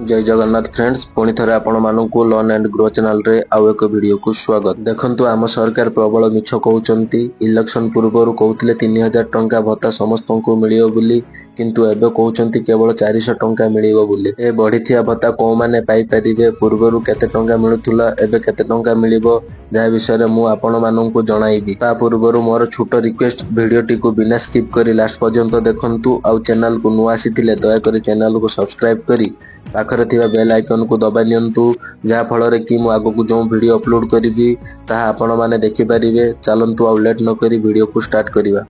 जय जगन्नाथ फ्रेंड्स पुणी थे आपण मानू लर्न एंड ग्रो चैनल रे आउ एक वीडियो को स्वागत। देखंतु आम सरकार प्रबल मिछ कहउचंती इलेक्शन पूर्व कहते 3000 टंका भत्ता समस्त को मिलियो बोली किंतु एबे कहउचंती केवल 400 टंका मिलियो बोली। ए बढ़िथिया भत्ता को माने पाई परिबे पूर्वरु केते टंका मिलुथुला एबे केते टंका मिलिबो जा विषय मु आपण मानू जणाइबी। ता पूर्वरु मोर छोट रिक्वेस्ट वीडियोटी को बिना स्किप करी लास्ट पर्यंत देखंतु आउ चैनल को नुआ आसीथिले दया करी चैनल को सब्सक्राइब करी पाखरे थिबा बेल आइकन को दबा नियंतु जहा फल कि मु आगो को जो वीडियो अपलोड करी ताहा आपण माने देखि परिबे। चलंतु आउ लेट न करी वीडियो को स्टार्ट करिबा।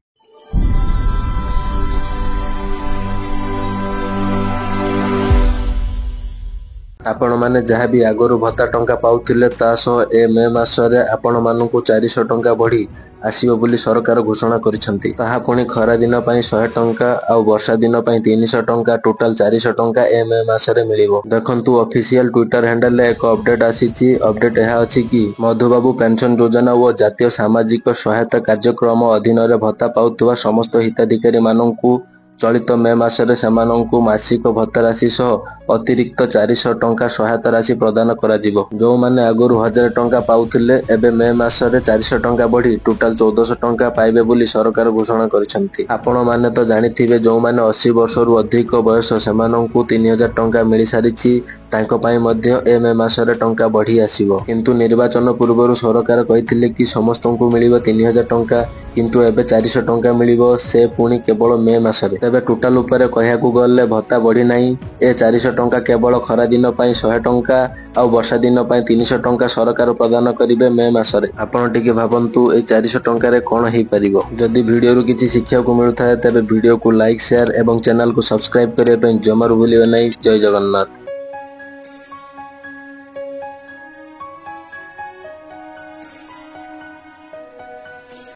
आपण माने जहाँ भी आगरू भत्ता टंका पाउथिले ता सह ए मे मासरे आपण मानकु 400 टंका बढ़ी आसीबो बोली सरकार घोषणा करिसंती। ताहा पुणी खरा दिन पई 100 टंका आउ वर्षा दिन पई 300 टंका टोटल 400 टंका ए मे मासरे मिलिबो। देखंतु ऑफिशियल ट्विटर हैंडल ले एक अपडेट आसीची। अपडेट एहा अछि कि मधुबाबू पेंशन योजना व जातीय सामाजिक सहायता कार्यक्रम अधीन रे भत्ता पाउथुवा समस्त हिताधिकारी मानकु चलित मे मासरे सेमानंकु मासिक भत्ता राशि सह अतिरिक्त 400 टंका सहायता राशि प्रदान करा जिवो। जो माने आगुरु 1000 टंका पाउथिले एबे मे मासरे 400 टंका बढ़ी टोटल 1400 टंका पाइबे बोली सरकार घोषणा करिसंती। आपण माने तो जानिथिबे जो माने 80 वर्ष रु अधिक बयस सेमानंकु 3000 टंका मिली सारिछि तांको पाई मध्य ए मे मासरे टंका बढ़ी आसीबो। किंतु निर्वाचन पूर्वरु सरकार कहिथिले कि समस्तंकु मिलिबो 3000 टंका किंतु एबे 400 टंका मिलिबो से पुणी केवल मे मासरे। तेबे टोटल ऊपर कहयाकू गले भत्ता बढ़ी नाही। ए 400 टंका केवल खरा दिन पई 100 टंका आउ वर्षा दिन पई 300 टंका सरकार प्रदान करिवे मे मासरे। आपण टिके भाबंतु ए 400 टंका रे कोन हेई परिबो। जदि वीडियो रु किछि शिक्षा को मिलुथाय तेबे वीडियो को लाइक शेयर एवं चैनल को सब्सक्राइब करिवे पई जमार भूलिबे नाही। जय जगन्नाथ।